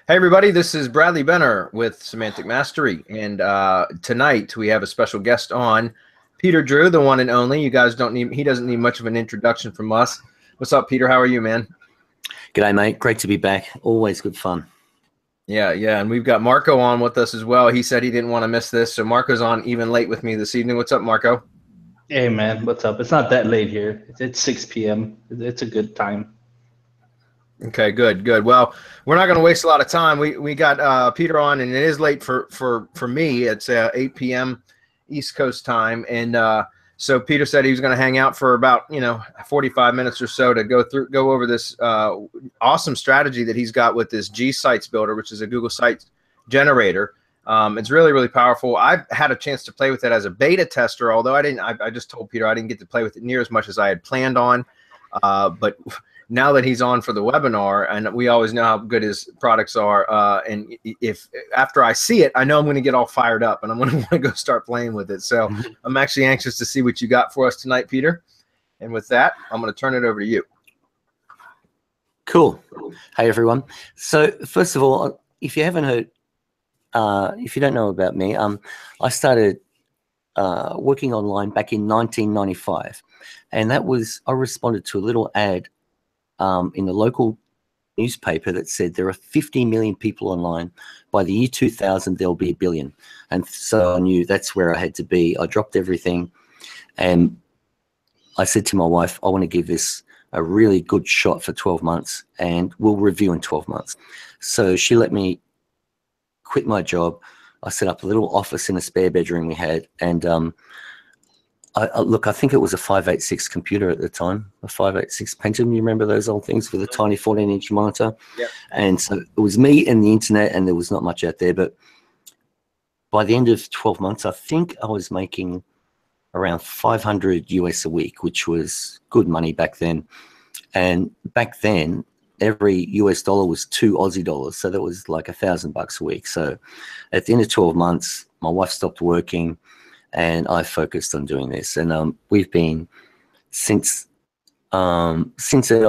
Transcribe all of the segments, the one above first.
Hey everybody, this is Bradley Benner with Semantic Mastery, and tonight we have a special guest on, Peter Drew, the one and only. You guys he doesn't need much of an introduction from us. What's up, Peter? How are you, man? G'day, mate. Great to be back. Always good fun. Yeah, and we've got Marco on with us as well. He said he didn't want to miss this, so Marco's on even late with me this evening. What's up, Marco? Hey man, what's up? It's not that late here. It's 6 p.m. It's a good time. Okay, good. Well, we're not going to waste a lot of time. We got Peter on, and it is late for me. It's 8 p.m. East Coast time, and so Peter said he was going to hang out for about 45 minutes or so to go over this awesome strategy that he's got with this G Sites Builder, which is a Google Sites generator. It's really powerful. I've had a chance to play with it as a beta tester, although I just told Peter I didn't get to play with it near as much as I had planned on, but now that he's on for the webinar, and we always know how good his products are, and if after I see it, I know I'm going to get all fired up and I'm going to want to go start playing with it. So I'm actually anxious to see what you got for us tonight, Peter. And with that, I'm going to turn it over to you. Cool. Hey everyone. So first of all, if you haven't heard, if you don't know about me, I started working online back in 1995, and that was I responded to a little ad in the local newspaper that said there are 50 million people online. By the year 2000, there'll be 1 billion. And so I knew that's where I had to be. I dropped everything and I said to my wife, I want to give this a really good shot for 12 months and we'll review in 12 months. So she let me quit my job. I set up a little office in a spare bedroom we had, and I think it was a 586 computer at the time, a 586 Pentium. You remember those old things with a tiny 14-inch monitor? Yep. And so it was me and the internet, and there was not much out there. But by the end of 12 months, I think I was making around 500 US a week, which was good money back then. And back then, every US dollar was 2 Aussie dollars. So that was like $1,000 a week. So at the end of 12 months, my wife stopped working, and I focused on doing this, and we've been since then. I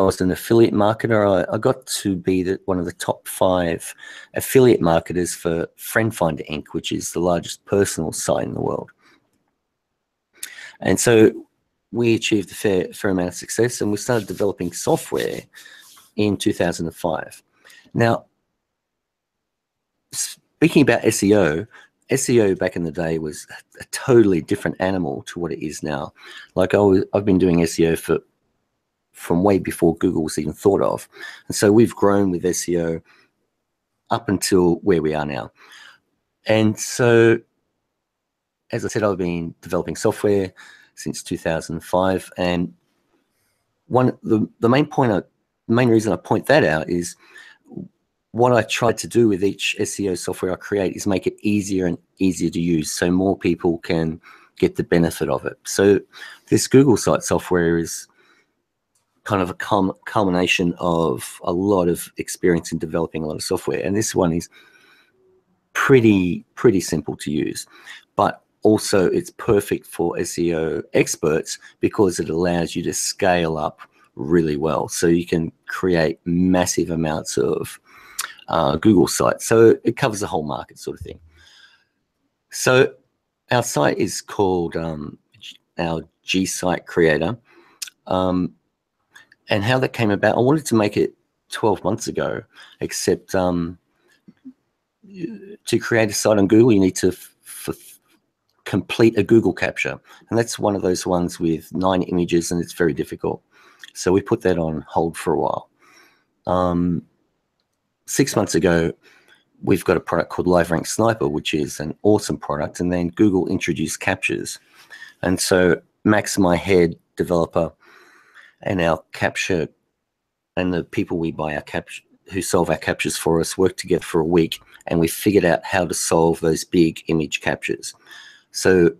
was an affiliate marketer. I got to be one of the top 5 affiliate marketers for Friend Finder Inc., which is the largest personal site in the world. And so we achieved a fair amount of success, and we started developing software in 2005. Now, speaking about SEO back in the day was a totally different animal to what it is now. Like I've been doing SEO from way before Google was even thought of. And so we've grown with SEO up until where we are now. And so, as I said, I've been developing software since 2005. And the main reason I point that out is what I try to do with each SEO software I create is make it easier and easier to use so more people can get the benefit of it. So this Google Site software is kind of a culmination of a lot of experience in developing a lot of software. And this one is pretty simple to use, but also it's perfect for SEO experts because it allows you to scale up really well. So you can create massive amounts of Google sites. So it covers the whole market sort of thing. So our site is called our G Site Creator. And how that came about, I wanted to make it 12 months ago, except to create a site on Google, you need to complete a Google capture. And that's one of those ones with 9 images, and it's very difficult. So we put that on hold for a while. 6 months ago, we've got a product called LiveRank Sniper, which is an awesome product. And then Google introduced captures. And so Max, my head developer, and our capture, and the people we buy our capture, who solve our captures for us, worked together for a week, and we figured out how to solve those big image captures. So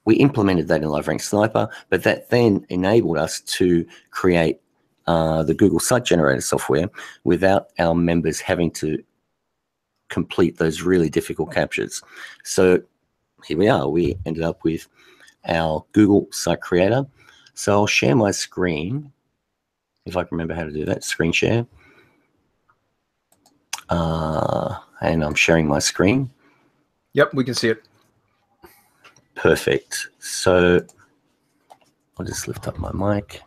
we implemented that in LiveRank Sniper, but that then enabled us to create the Google Site Generator software without our members having to complete those really difficult captures. So here we are. We ended up with our Google Site Creator. So I'll share my screen, if I can remember how to do that, screen share. And I'm sharing my screen. Yep, we can see it. Perfect. So I'll just lift up my mic.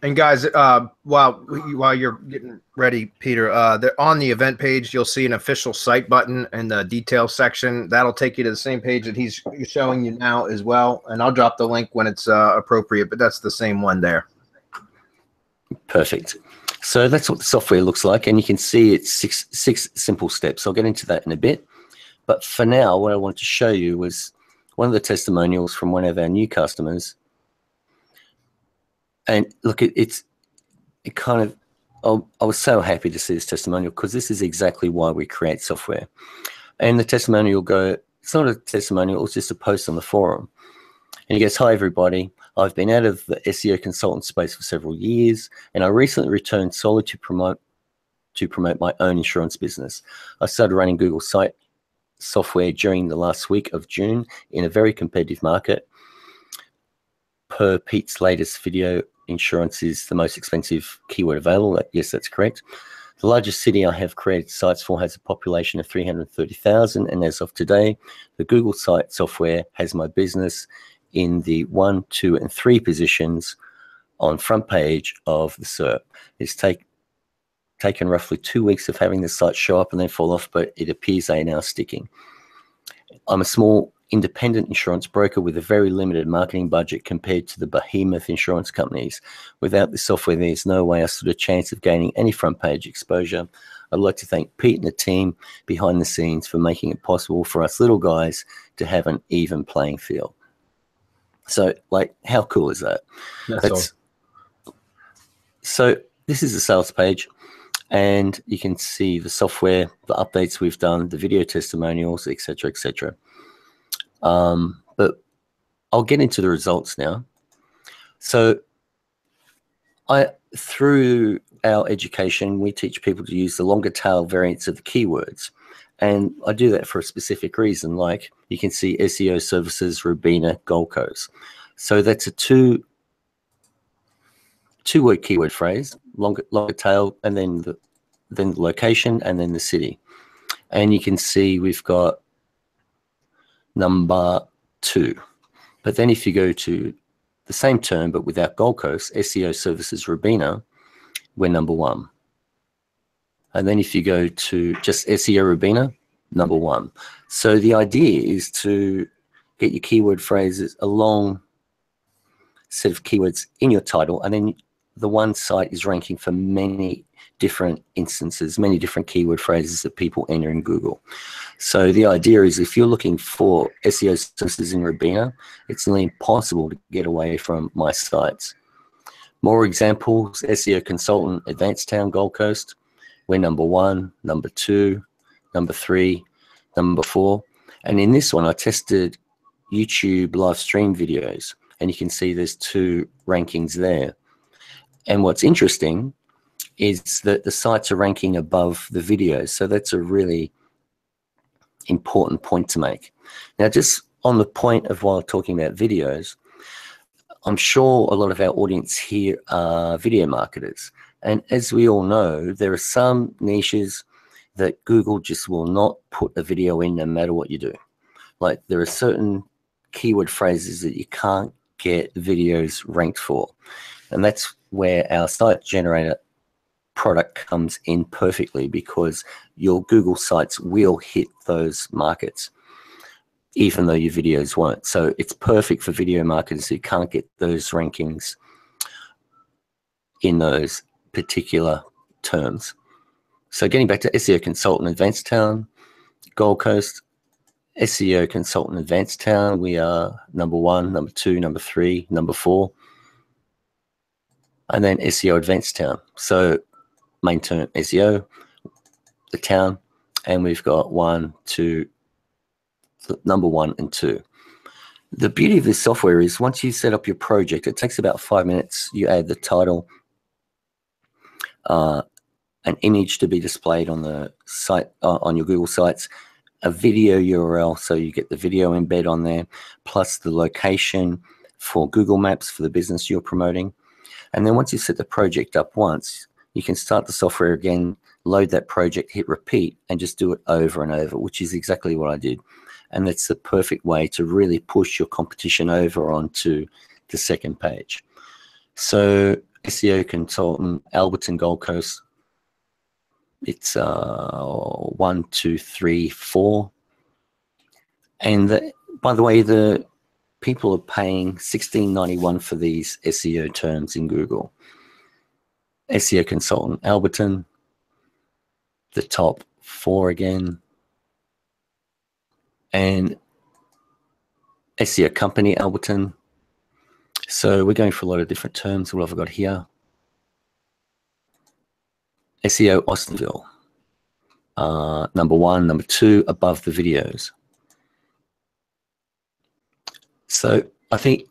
And guys, while you're getting ready, Peter, on the event page, you'll see an official site button in the details section. That'll take you to the same page that he's showing you now as well. And I'll drop the link when it's appropriate, but that's the same one there. Perfect. So that's what the software looks like. And you can see it's six simple steps. I'll get into that in a bit. But for now, what I want to show you was one of the testimonials from one of our new customers. And look, it kind of, I was so happy to see this testimonial because this is exactly why we create software. And the testimonial it's not a testimonial, it's just a post on the forum. And he goes, "Hi everybody, I've been out of the SEO consultant space for several years, and I recently returned solely to promote my own insurance business. I started running Google site software during the last week of June in a very competitive market. Per Pete's latest video, insurance is the most expensive keyword available." Yes, that's correct. "The largest city I have created sites for has a population of 330,000, and as of today, the Google site software has my business in the 1, 2, and 3 positions on front page of the SERP. It's taken roughly 2 weeks of having the site show up and then fall off, but it appears they are now sticking. I'm a small independent insurance broker with a very limited marketing budget compared to the behemoth insurance companies. Without this software, there's no way I stood a chance of gaining any front page exposure. I'd like to thank Pete and the team behind the scenes for making it possible for us little guys to have an even playing field." So, like, how cool is that? That's awesome. So this is the sales page, and you can see the software, the updates we've done, the video testimonials, etc., etc. But I'll get into the results now. So through our education, we teach people to use the longer tail variants of the keywords. And I do that for a specific reason. Like you can see SEO services, Rubina, Gold Coast. So that's a two-word keyword phrase, longer tail, and then the location, and then the city. And you can see we've got number 2. But then if you go to the same term but without Gold Coast, SEO services Rubina, we're number 1. And then if you go to just SEO Rubina, number 1. So the idea is to get your keyword phrases, a long set of keywords in your title, and then the one site is ranking for many different instances, many different keyword phrases that people enter in Google. So the idea is if you're looking for SEO services in Rubina, it's nearly impossible to get away from my sites. More examples: SEO consultant, Advanced Town, Gold Coast. We're number 1, number 2, number 3, number 4. And in this one, I tested YouTube live stream videos, and you can see there's 2 rankings there. And what's interesting is that the sites are ranking above the videos. So that's a really important point to make. Now, just on the point of while talking about videos, I'm sure a lot of our audience here are video marketers. And as we all know, there are some niches that Google just will not put a video in no matter what you do. Like there are certain keyword phrases that you can't get videos ranked for. And that's where our site generator product comes in perfectly, because your Google sites will hit those markets, even though your videos won't. So it's perfect for video marketers who can't get those rankings in those particular terms. So getting back to SEO consultant, Advanced Town, Gold Coast. SEO consultant, Advanced Town, we are number 1, number 2, number 3, number 4. And then SEO Advanced Town. So main term SEO, the town, and we've got 1, 2, number 1 and 2. The beauty of this software is once you set up your project, it takes about 5 minutes. You add the title, an image to be displayed on the site, on your Google sites, a video URL, so you get the video embed on there, plus the location for Google Maps for the business you're promoting. And then once you set the project up once, you can start the software again load that project, hit repeat, and just do it over and over, which is exactly what I did. And that's the perfect way to really push your competition over onto the second page. So SEO consultant, Alberton, Gold Coast. It's 1, 2, 3, 4. And by the way, the people are paying $16.91 for these SEO terms in Google. SEO consultant, Alberton, the top 4 again, and SEO company, Alberton. So we're going for a lot of different terms. What have I got here? SEO Austinville, number 1, number 2, above the videos. So I think,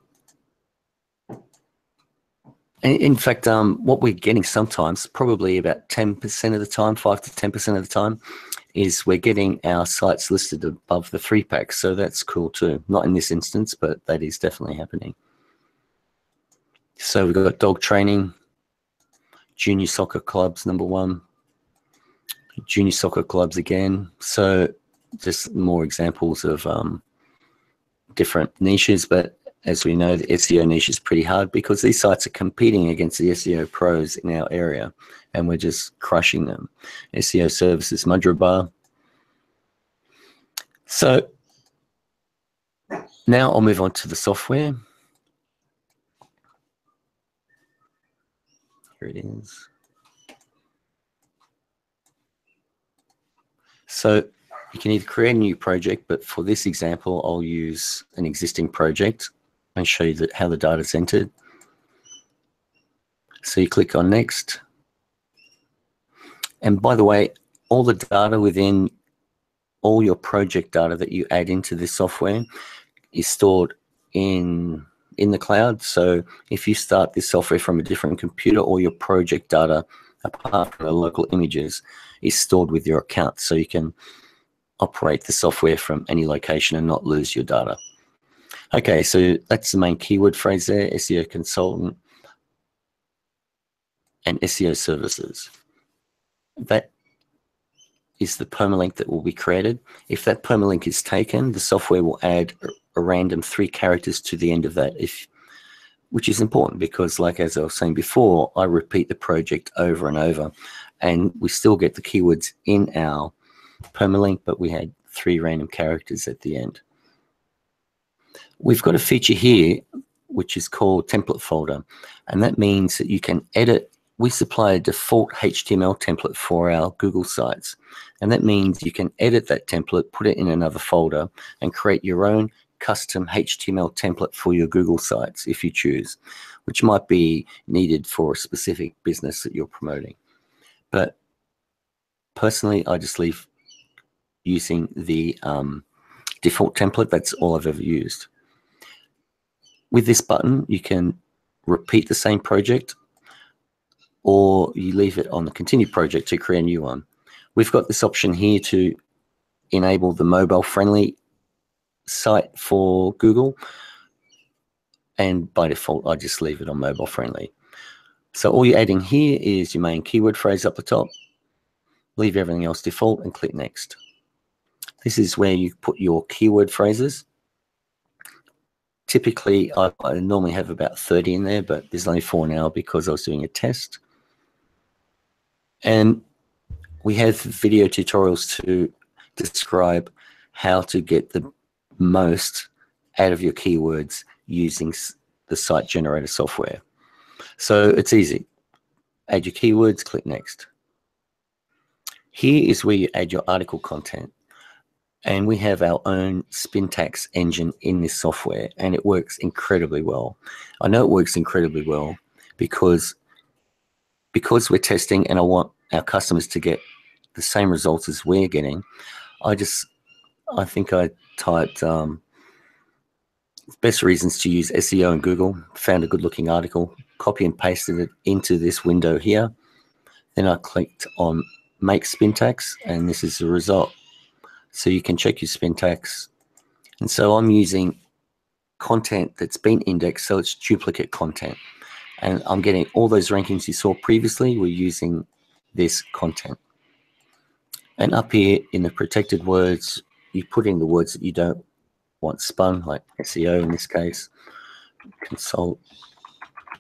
in fact, what we're getting sometimes, probably about 10% of the time, 5 to 10% of the time, is we're getting our sites listed above the 3-pack. So that's cool too. Not in this instance, but that is definitely happening. So we've got dog training, junior soccer clubs, number 1, junior soccer clubs again. So just more examples of different niches, but as we know, the SEO niche is pretty hard because these sites are competing against the SEO pros in our area, and we're just crushing them. SEO services, Mudra. So now I'll move on to the software. Here it is. So you can either create a new project, but for this example, I'll use an existing project and show you how the data is entered. So you click on next. And by the way, all the data within all your project data that you add into this software is stored in the cloud. So if you start this software from a different computer, all your project data, apart from the local images, is stored with your account. So you can operate the software from any location and not lose your data. Okay, so that's the main keyword phrase there, SEO consultant and SEO services. That is the permalink that will be created. If that permalink is taken, the software will add a random 3 characters to the end of that, which is important because, like as I was saying before, I repeat the project over and over, and we still get the keywords in our permalink, but we had 3 random characters at the end. We've got a feature here which is called template folder, and that means that you can edit. We supply a default HTML template for our Google sites, and that means you can edit that template, put it in another folder, and create your own custom HTML template for your Google sites if you choose, which might be needed for a specific business that you're promoting. But personally, I just leave using the default template. That's all I've ever used. With this button, you can repeat the same project, or you leave it on the continue project to create a new one. We've got this option here to enable the mobile friendly site for Google, and by default I just leave it on mobile friendly. So all you're adding here is your main keyword phrase up the top, leave everything else default and click next. This is where you put your keyword phrases. Typically I normally have about 30 in there, but there's only 4 now because I was doing a test. And we have video tutorials to describe how to get the most out of your keywords using the site generator software. So it's easy. Add your keywords, click next. Here is where you add your article content. And we have our own Spintax engine in this software, and it works incredibly well. I know it works incredibly well because we're testing and I want our customers to get the same results as we're getting. I think I typed best reasons to use SEO in Google, found a good looking article, copy and pasted it into this window here. Then I clicked on make Spintax, and this is the result. So you can check your Spintax. And so I'm using content that's been indexed, so it's duplicate content. And I'm getting all those rankings you saw previously, we're using this content. And up here in the protected words, you put in the words that you don't want spun, like SEO in this case, consult,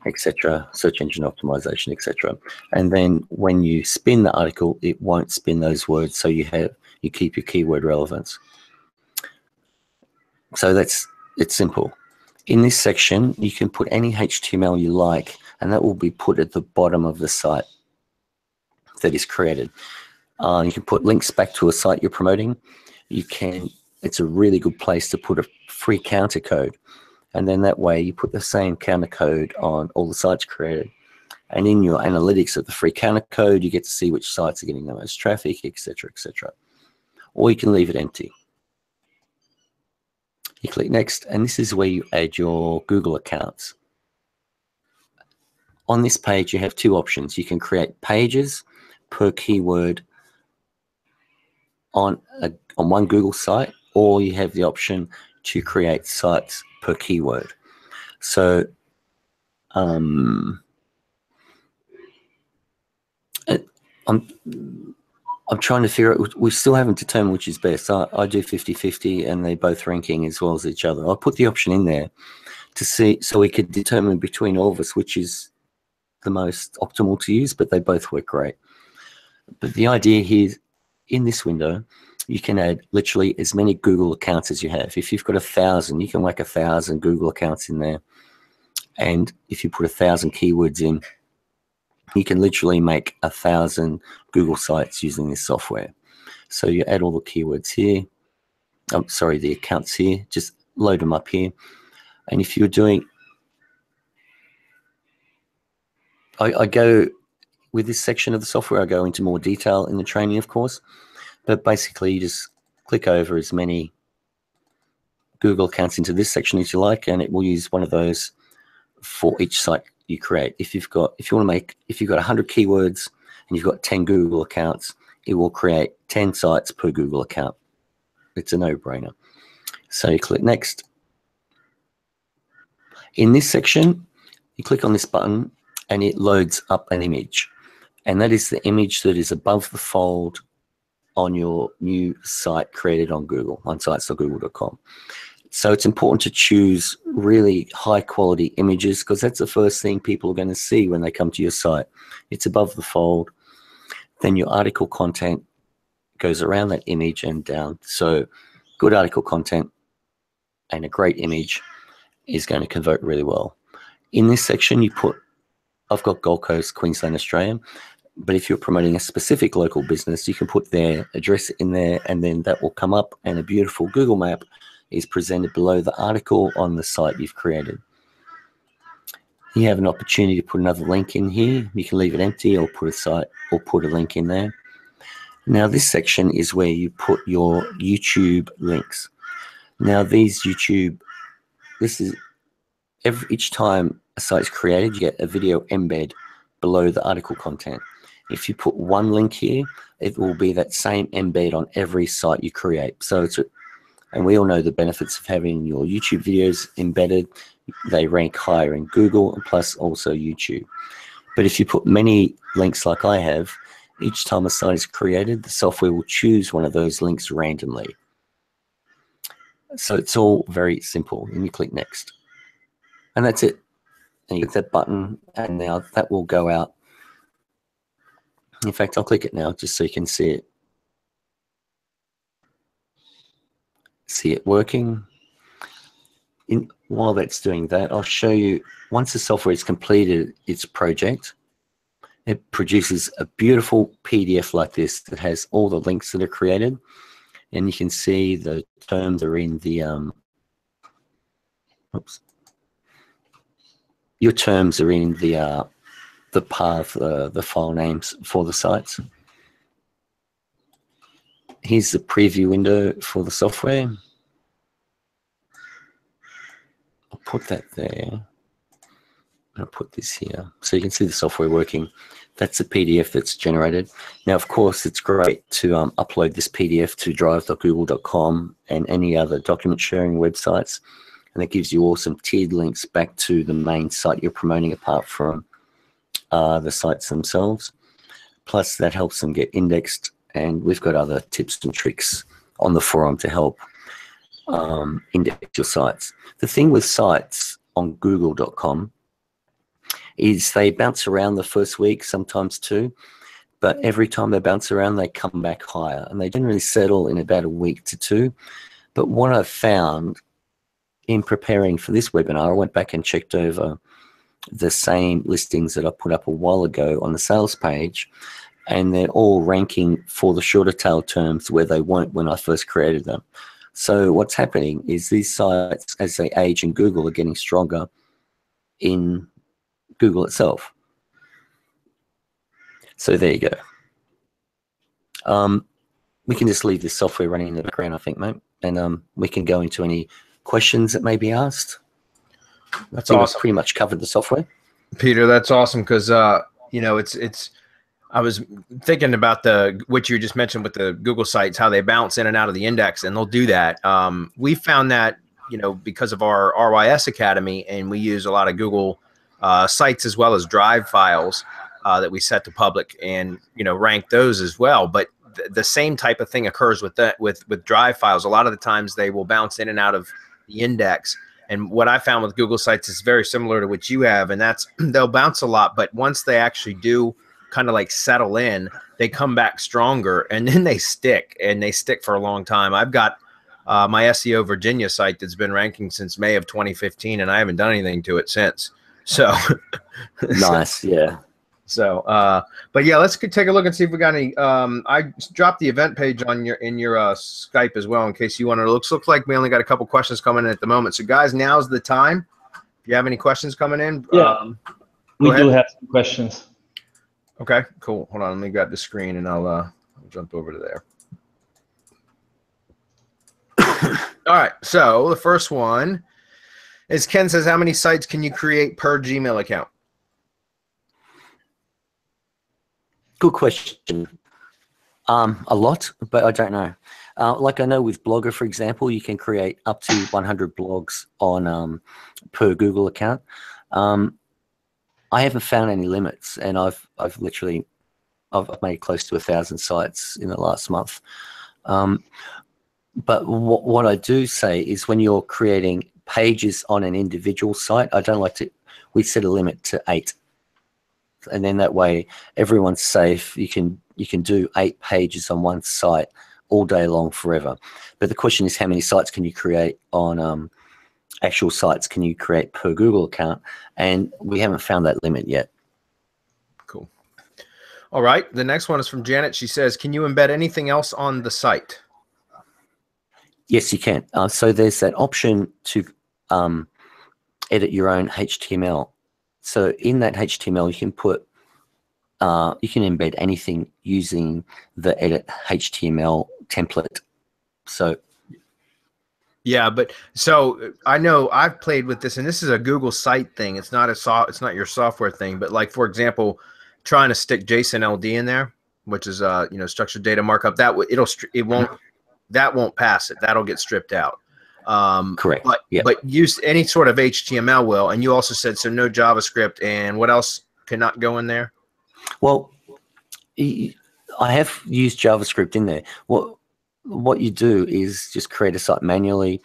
etc., search engine optimization, etc. And then when you spin the article, it won't spin those words, so you keep your keyword relevance. So it's simple. In this section, you can put any HTML you like, and that will be put at the bottom of the site that is created. You can put links back to a site you're promoting. It's a really good place to put a free counter code. And then that way you put the same counter code on all the sites created. And in your analytics of the free counter code, you get to see which sites are getting the most traffic, etc., etc. Or you can leave it empty. You click next, and this is where you add your Google accounts. On this page, you have two options. You can create pages per keyword on one Google site, or you have the option to create sites per keyword. So I'm trying to figure out, we still haven't determined which is best. I do 50-50 and they're both ranking as well as each other. I'll put the option in there to see, so we could determine between all of us which is the most optimal to use, but they both work great. But the idea here, in this window, you can add literally as many Google accounts as you have. If you've got 1,000, you can whack 1,000 Google accounts in there. And if you put 1,000 keywords in, you can literally make 1,000 Google sites using this software. So you add all the keywords here. The accounts here. Just load them up here. And if you're doing, I go with this section of the software, I go into more detail in the training, of course. But basically, you just click over as many Google accounts into this section as you like, and it will use one of those for each site you create. If you've got 100 keywords and you've got 10 Google accounts, it will create 10 sites per Google account. It's a no-brainer. So you click next. In this section, you click on this button and it loads up an image. And that is the image that is above the fold on your new site created on Google, on sites.google.com. So it's important to choose really high quality images, because that's the first thing people are going to see when they come to your site. It's above the fold. Then your article content goes around that image and down. So good article content and a great image is going to convert really well. In this section, you put, I've got Gold Coast, Queensland, Australia. But if you're promoting a specific local business, you can put their address in there, and then that will come up, and a beautiful Google map is presented below the article on the site you've created. You have an opportunity to put another link in here. You can leave it empty or put a link in there. Now this section is where you put your YouTube links. Now each time a site is created, you get a video embed below the article content. If you put one link here, it will be that same embed on every site you create. So and we all know the benefits of having your YouTube videos embedded. They rank higher in Google and plus also YouTube. But if you put many links like I have, each time a site is created, the software will choose one of those links randomly. So it's all very simple. And you click next. And that's it. And you get that button, and now that will go out. In fact, I'll click it now just so you can see it. See it working. While that's doing that, I'll show you, once the software has completed its project, it produces a beautiful PDF like this that has all the links that are created. And you can see the terms are in the, your terms are in the path, the file names for the sites. Here's the preview window for the software. I'll put that there. I'll put this here so you can see the software working. That's the PDF that's generated. Now, of course, it's great to upload this PDF to drive.google.com and any other document sharing websites. And it gives you awesome tiered links back to the main site you're promoting apart from the sites themselves. Plus, that helps them get indexed and we've got other tips and tricks on the forum to help index your sites. The thing with sites on google.com is they bounce around the first week, sometimes two, but every time they bounce around, they come back higher, and they generally settle in about a week to two. But what I've found in preparing for this webinar, I went back and checked over the same listings that I put up a while ago on the sales page, and they're all ranking for the shorter tail terms where they weren't when I first created them. So what's happening is these sites, as they age in Google, are getting stronger in Google itself. So there you go. We can just leave this software running in the background, I think, mate, and we can go into any questions that may be asked. That's awesome. We've pretty much covered the software. Peter, that's awesome because you know, it's I was thinking about what you just mentioned with the Google sites, how they bounce in and out of the index, and they'll do that. We found that, you know, because of our RYS Academy, and we use a lot of Google sites as well as Drive files that we set to public, and, you know, rank those as well. But the same type of thing occurs with that with Drive files. A lot of the times they will bounce in and out of the index. And what I found with Google sites is very similar to what you have, and that's they'll bounce a lot, but once they actually do kind of like settle in, they come back stronger, and then they stick, and they stick for a long time. I've got my SEO Virginia site that's been ranking since May of 2015, and I haven't done anything to it since. So nice, yeah. So, but yeah, let's take a look and see if we got any. I dropped the event page on your Skype as well in case you want to. Looks like we only got a couple questions coming in at the moment. So, guys, now's the time. If you have any questions coming in, yeah, we do have some questions. Okay, cool. Hold on, let me grab the screen and I'll jump over to there. All right, so the first one is Ken says, how many sites can you create per Gmail account? Good question. A lot, but I don't know. Like I know with Blogger, for example, you can create up to 100 blogs on per Google account. I haven't found any limits, and I've made close to 1,000 sites in the last month. But what I do say is when you're creating pages on an individual site, I don't like to. We set a limit to 8, and then that way everyone's safe. You can do 8 pages on one site all day long forever. But the question is, how many sites can you create on actual sites can you create per Google account? And we haven't found that limit yet. Cool. All right. The next one is from Janet. She says, can you embed anything else on the site? Yes, you can. So there's that option to edit your own HTML. So in that HTML, you can put, you can embed anything using the edit HTML template. So yeah, but so I know I've played with this, and this is a Google site thing. It's not it's not your software thing. But like, for example, trying to stick JSON LD in there, which is you know, structured data markup, that won't pass it. That'll get stripped out. Correct. But yeah. But use any sort of HTML will, and you also said so no JavaScript, and what else cannot go in there? Well, I have used JavaScript in there. What you do is just create a site manually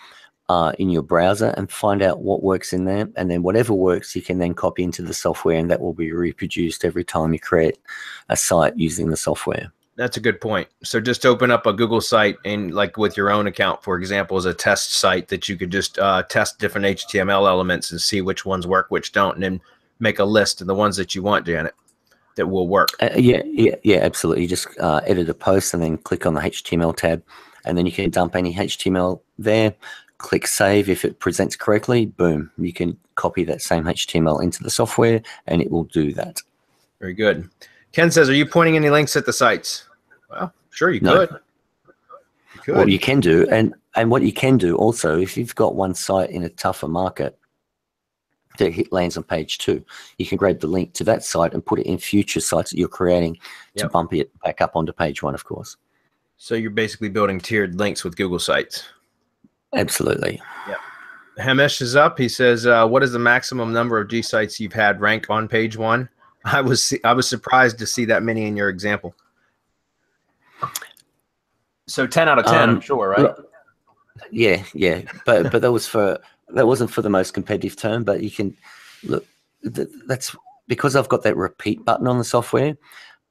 in your browser and find out what works in there, and then whatever works you can then copy into the software, and that will be reproduced every time you create a site using the software. That's a good point. So just open up a Google site, and like with your own account, for example, as a test site that you could just test different HTML elements and see which ones work, which don't, and then make a list of the ones that you want, Janet, that will work. Yeah, absolutely. You just edit a post and then click on the HTML tab, and then you can dump any HTML there, click save. If it presents correctly, boom, you can copy that same HTML into the software and it will do that. Very good. Ken says, are you pointing any links at the sites? Well, sure, you could. You could. Well, you can do, and what you can do also, if you've got one site in a tougher market that lands on page 2, you can grab the link to that site and put it in future sites that you're creating to bump it back up onto page 1, of course. So you're basically building tiered links with Google Sites. Absolutely. Yeah. Hamish is up. He says, what is the maximum number of G sites you've had rank on page 1? I was surprised to see that many in your example. So 10 out of 10, I'm sure, right? Look, yeah, but that wasn't for the most competitive term. But you can look. That's because I've got that repeat button on the software.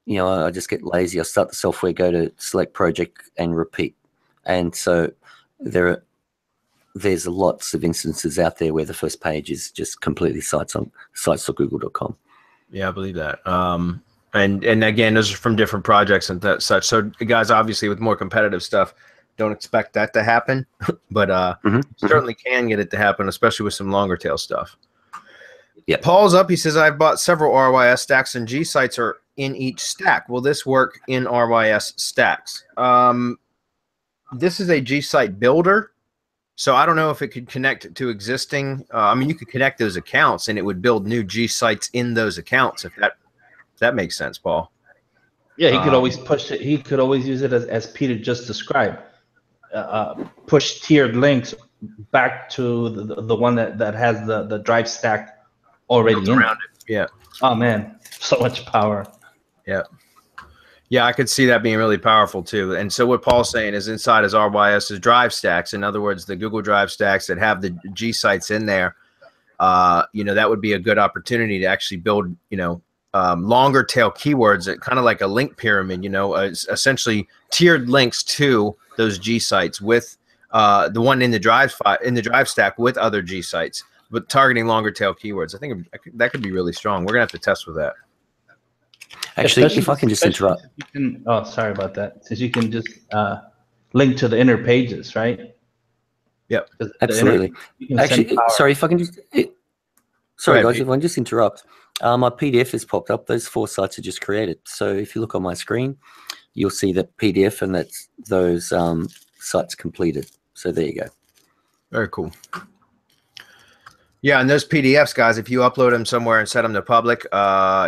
You know, I just get lazy. I start the software, go to select project, and repeat. And so there's lots of instances out there where the first page is just completely sites.google.com. Yeah, I believe that. And again, those are from different projects and such. So guys, obviously with more competitive stuff, don't expect that to happen, but certainly can get it to happen, especially with some longer tail stuff. Yeah. Paul's up. He says, I've bought several RYS stacks and G sites are in each stack. Will this work in RYS stacks? This is a G site builder. So I don't know if it could connect to existing. I mean, you could connect those accounts and it would build new G sites in those accounts. If that makes sense, Paul. Yeah, he could always push it. He could always use it as Peter just described. Push tiered links back to the one that has the drive stack already in it. Yeah. Oh man, so much power. Yeah. Yeah, I could see that being really powerful too. And so what Paul's saying is inside his RYS's drive stacks, in other words, the Google Drive stacks that have the G sites in there, that would be a good opportunity to actually build, longer tail keywords that kind of like a link pyramid, essentially tiered links to those G sites with the one in the drive stack with other G sites, but targeting longer tail keywords. I think that could be really strong. We're gonna have to test with that. Actually, if I can just interrupt. Sorry about that. Since you can just link to the inner pages, right? Yep. Absolutely. Actually, sorry, if I can just... Sorry, guys, if I can just interrupt. My PDF has popped up. Those 4 sites are just created. So if you look on my screen, you'll see the PDF and that's those sites completed. So there you go. Very cool. Yeah, and those PDFs, guys, if you upload them somewhere and set them to public,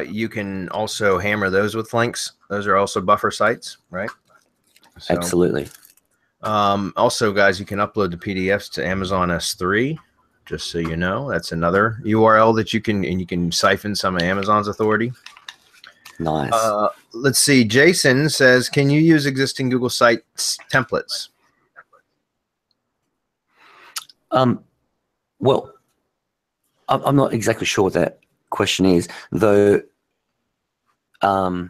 you can also hammer those with links. Those are also buffer sites, right? So, absolutely. Also, guys, you can upload the PDFs to Amazon S3, just so you know. That's another URL that you can siphon some of Amazon's authority. Nice. Let's see. Jason says, can you use existing Google Sites templates? Well, I'm not exactly sure what that question is, though. It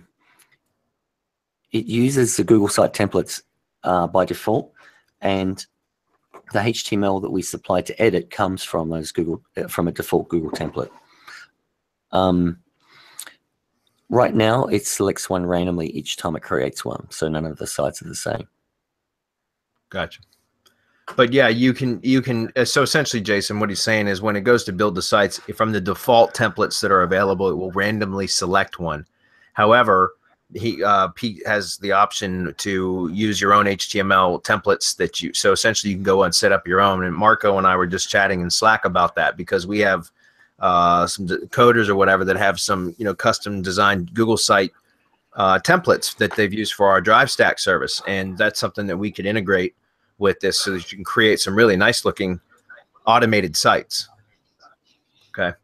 uses the Google Site templates by default, and the HTML that we supply to edit comes from those from a default Google template. Right now, it selects one randomly each time it creates one, so none of the sites are the same. Gotcha. But yeah, you can so essentially, Jason, what he's saying is when it goes to build the sites from the default templates that are available, it will randomly select one. However, Pete has the option to use your own HTML templates so essentially you can go and set up your own. And Marco and I were just chatting in Slack about that because we have some coders or whatever that have some custom designed Google site templates that they've used for our Drive Stack service, and that's something that we could integrate with this so that you can create some really nice looking automated sites. Okay.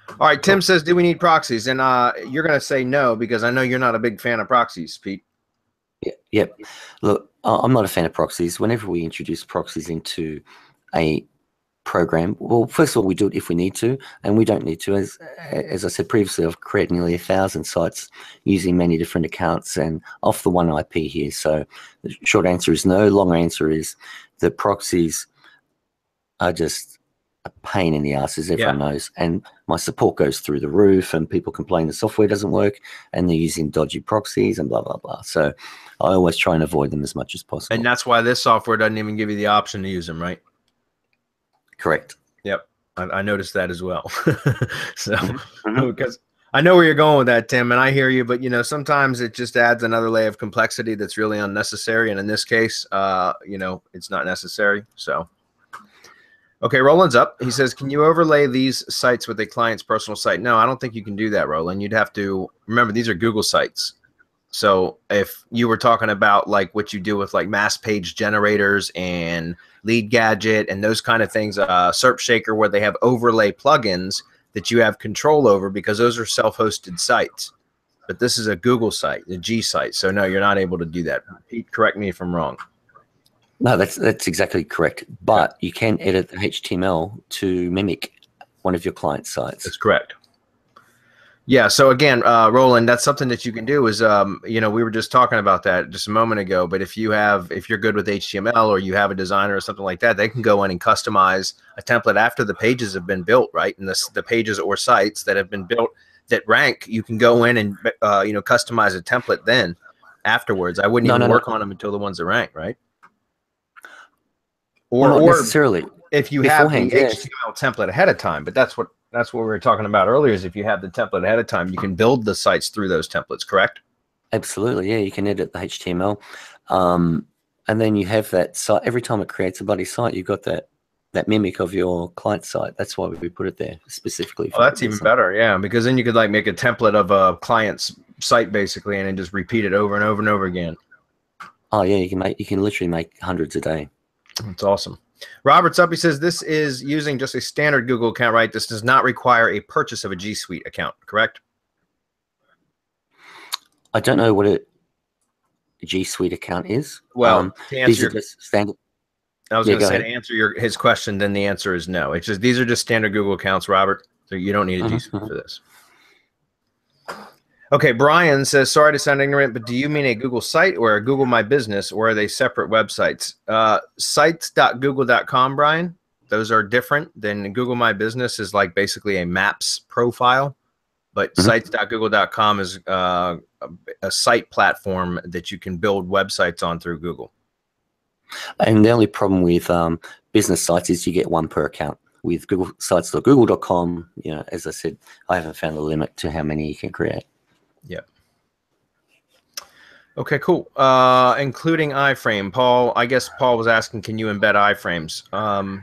All right. Tim says, do we need proxies? And you're going to say no, because I know you're not a big fan of proxies, Pete. Yep. Look, I'm not a fan of proxies. Whenever we introduce proxies into a program, well, first of all, we do it if we need to, and we don't need to. As I said previously, I've created nearly 1,000 sites using many different accounts and off the one IP here. So the short answer is no. Long answer is the proxies are just a pain in the ass, as everyone knows. And my support goes through the roof, and people complain the software doesn't work, and they're using dodgy proxies and blah, blah, blah. So I always try and avoid them as much as possible. And that's why this software doesn't even give you the option to use them, right? Correct. Yep. I noticed that as well. So, because I know where you're going with that, Tim, and I hear you, but sometimes it just adds another layer of complexity that's really unnecessary. And in this case, it's not necessary. So, okay, Roland's up. He says, can you overlay these sites with a client's personal site? No, I don't think you can do that, Roland. You'd have to remember these are Google sites. So if you were talking about like what you do with like mass page generators and Lead Gadget and those kind of things, SERP Shaker, where they have overlay plugins that you have control over because those are self-hosted sites. but this is a Google site, the G site. So no, you're not able to do that. Pete, correct me if I'm wrong. No, that's exactly correct. But you can edit the HTML to mimic one of your client sites. That's correct. Yeah. So again, Roland, that's something that you can do is, you know, we were just talking about that just a moment ago, but if you're good with HTML or you have a designer or something like that, they can go in and customize a template after the pages have been built, right? And the pages or sites that have been built that rank, you can go in and, you know, customize a template then afterwards. I wouldn't even work on them until the ones that rank, right? Or not necessarily. If you have the HTML template ahead of time, but that's what we were talking about earlier, is if you have the template ahead of time, you can build the sites through those templates, correct? Absolutely, yeah. You can edit the HTML. And then you have that site. Every time it creates a bloody site, you've got that mimic of your client site. That's why we put it there specifically. For that's even better, yeah, because then you could like make a template of a client's site basically and then just repeat it over and over and over again. Oh yeah, you can literally make hundreds a day. That's awesome. Robert's up. He says this is using just a standard Google account, right? This does not require a purchase of a G Suite account, correct? I don't know what a G Suite account is. Well, to answer your standard. I was going to say to answer his question, then the answer is no. It's just these are just standard Google accounts, Robert. So you don't need a G Suite for this. Okay, Brian says, sorry to sound ignorant, but do you mean a Google site or a Google My Business, or are they separate websites? Sites.google.com, Brian, those are different than Google My Business is like basically a Maps profile, but sites.google.com is a site platform that you can build websites on through Google. And the only problem with business sites is you get one per account. With Google sites.google.com, you know, as I said, I haven't found the limit to how many you can create. Yeah. Okay, cool. Including iframe. Paul, I guess Paul was asking, can you embed iframes?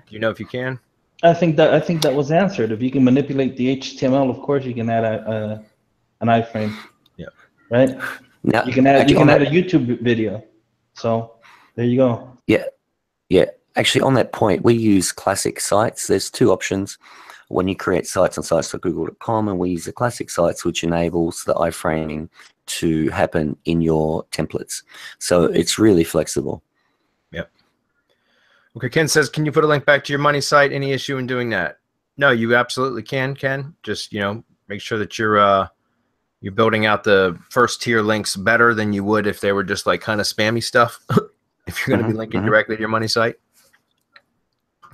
Do you know if you can? I think that was answered. If you can manipulate the HTML, of course you can add an iframe. Yeah. Right? Now, you can add a YouTube video. So there you go. Yeah. Yeah. Actually, on that point, we use classic sites. There's two options when you create sites on sites.google.com, and we use the classic sites, which enables the iframing to happen in your templates. So it's really flexible. Yep. Okay, Ken says, can you put a link back to your money site? Any issue in doing that? No, you absolutely can, Ken. Just, you know, make sure that you're building out the first tier links better than you would if they were just like kind of spammy stuff. If you're going to be linking directly to your money site.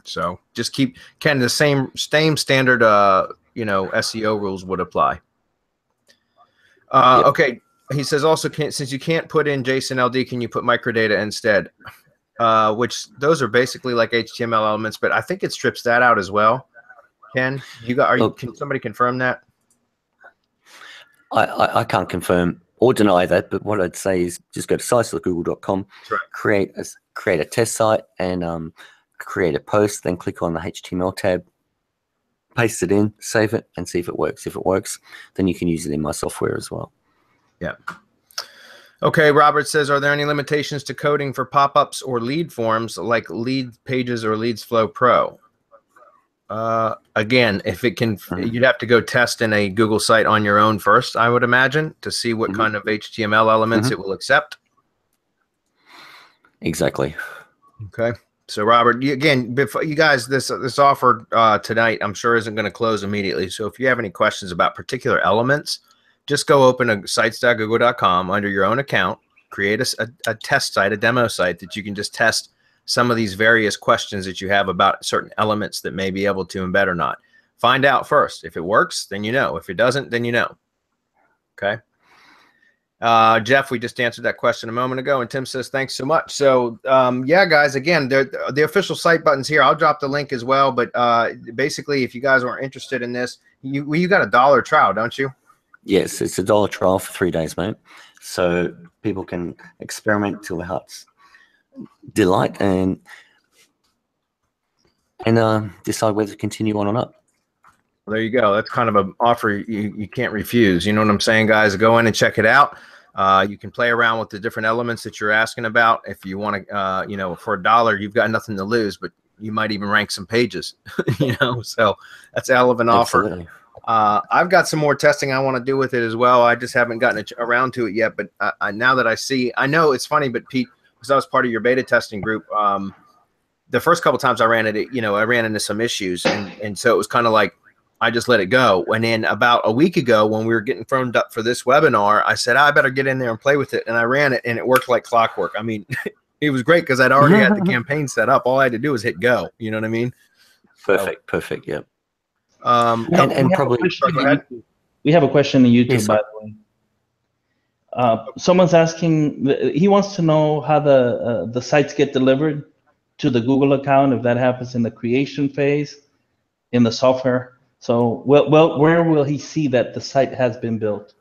So just keep, Ken, the same standard, you know, SEO rules would apply. Yep. Okay. He says also, since you can't put in JSON LD, can you put microdata instead? Which those are basically like HTML elements, but I think it strips that out as well. Ken, can somebody confirm that? I can't confirm or deny that, but what I'd say is just go to sites.google.com, create a test site, and create a post, then click on the HTML tab, paste it in, save it, and see if it works. If it works, then you can use it in my software as well. Yeah. Okay, Robert says, are there any limitations to coding for pop-ups or lead forms like Leadpages or Leadsflow Pro? Again, if it can, you'd have to go test in a Google site on your own first, I would imagine, to see what kind of HTML elements it will accept. Exactly. Okay. So, Robert, again, before you guys, this offer tonight, I'm sure isn't going to close immediately. So if you have any questions about particular elements, just go open a sites.google.com under your own account, create a test site, a demo site that you can just test some of these various questions that you have about certain elements that may be able to embed or not. Find out first. If it works, then you know. If it doesn't, then you know. Okay. Jeff, we just answered that question a moment ago, and Tim says, thanks so much. So, yeah, guys, again, the official site button's here. I'll drop the link as well, but basically, if you guys aren't interested in this, you got a $1 trial, don't you? Yes, it's a $1 trial for 3 days, mate. So people can experiment till their heart's delight and decide whether to continue on or not. Well, there you go. That's kind of an offer you can't refuse. You know what I'm saying, guys? Go in and check it out. You can play around with the different elements that you're asking about. If you want to, you know, for $1, you've got nothing to lose, but you might even rank some pages, you know, so that's a hell of an offer. I've got some more testing I want to do with it as well. I just haven't gotten around to it yet. But now that I know it's funny, but Pete, because I was part of your beta testing group, the first couple times I ran it, I ran into some issues, and so it was kind of like I just let it go. And then about a week ago, when we were getting phoned up for this webinar, I said I better get in there and play with it, and I ran it, and it worked like clockwork. I mean, it was great because I'd already had the campaign set up. All I had to do was hit go. You know what I mean? Perfect. Perfect. Yeah. And probably we have a question on YouTube, Yes, by the way. Someone's asking. He wants to know how the sites get delivered to the Google account, if that happens in the creation phase, in the software. So, well, where will he see that the site has been built?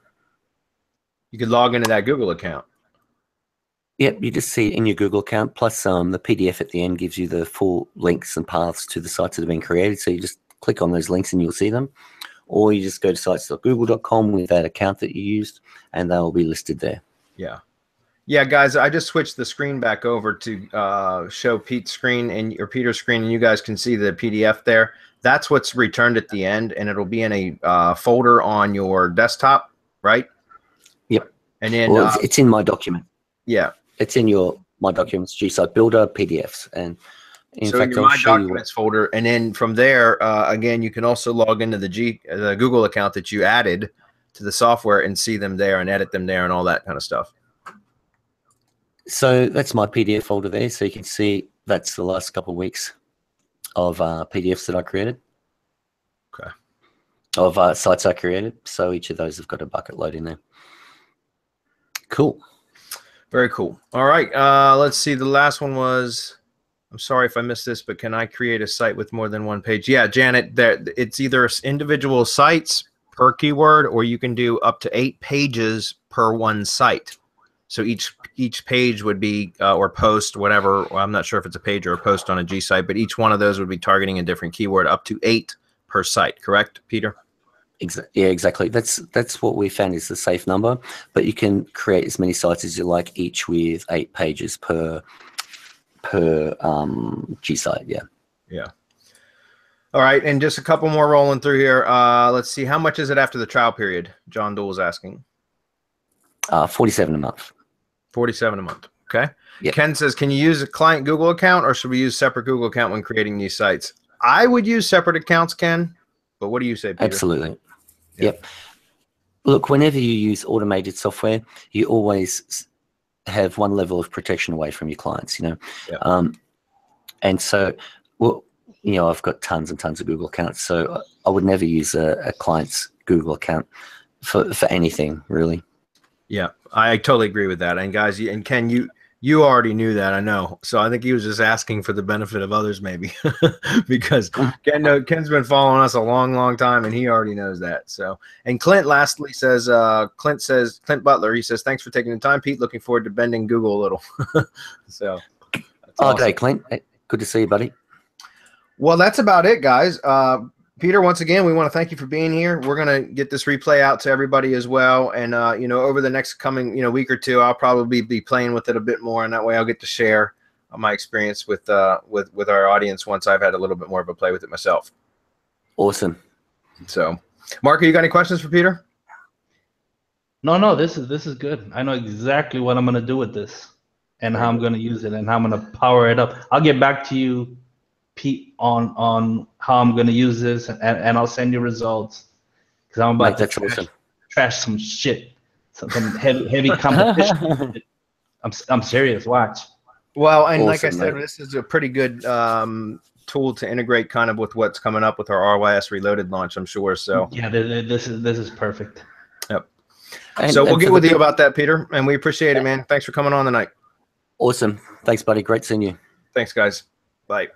You could log into that Google account. Yep, you just see it in your Google account. Plus, the PDF at the end gives you the full links and paths to the sites that have been created. So you just click on those links and you'll see them. Or you just go to sites.google.com with that account that you used, and they'll be listed there. Yeah. Yeah, guys, I just switched the screen back over to show Pete's screen or Peter's screen, and you guys can see the PDF there. That's what's returned at the end, and it'll be in a folder on your desktop, right? Yep. And then it's in my document. Yeah. It's in my documents, G-Site Builder, PDFs, and in fact, I'll show you my documents folder, and then from there, again, you can also log into the Google account that you added to the software and see them there and edit them there and all that kind of stuff. So that's my PDF folder there. So you can see that's the last couple of weeks of PDFs that I created. Okay. Of sites I created. So each of those have got a bucket load in there. Cool. Very cool. All right. Let's see. The last one was, I'm sorry if I missed this, but can I create a site with more than one page? Yeah, Janet, it's either individual sites per keyword, or you can do up to 8 pages per one site. So each page would be, or post, whatever. Well, I'm not sure if it's a page or a post on a G site, but each one of those would be targeting a different keyword, up to 8 per site. Correct, Peter? Yeah, exactly. That's what we found is the safe number. But you can create as many sites as you like, each with 8 pages per G site. Yeah. Yeah. All right, and just a couple more rolling through here. Let's see, how much is it after the trial period? John Dool's asking. $47 a month. 47 a month. Okay. Yep. Ken says, can you use a client Google account, or should we use separate Google account when creating these sites? I would use separate accounts, Ken. But what do you say, Peter? Absolutely. Yep. Look, whenever you use automated software, you always have one level of protection away from your clients, Yep. And so, well, I've got tons and tons of Google accounts, so I would never use a client's Google account for anything, really. Yeah, I totally agree with that. And guys, and Ken, you already knew that, I know. So I think he was just asking for the benefit of others, maybe, because Ken's been following us a long, long time, and he already knows that. So, and Clint lastly says, Clint Butler, he says, thanks for taking the time, Pete. Looking forward to bending Google a little. So, that's awesome. Okay, Clint, good to see you, buddy. Well, that's about it, guys. Peter, once again, we want to thank you for being here. We're going to get this replay out to everybody as well. And, over the next coming, week or two, I'll probably be playing with it a bit more. And that way I'll get to share my experience with our audience once I've had a little bit more of a play with it myself. Awesome. So, Marco, you got any questions for Peter? No, this is good. I know exactly what I'm going to do with this and how I'm going to use it and how I'm going to power it up. I'll get back to you, Pete, on how I'm going to use this, and I'll send you results, because I'm about to trash some shit, some heavy competition. I'm serious. Watch. Well, and awesome, like I said, this is a pretty good tool to integrate kind of with what's coming up with our RYS Reloaded launch, I'm sure. So yeah, this is perfect. Yep. So we'll get with you about that, Peter, and we appreciate it, man. Thanks for coming on tonight. Awesome. Thanks, buddy. Great seeing you. Thanks, guys. Bye.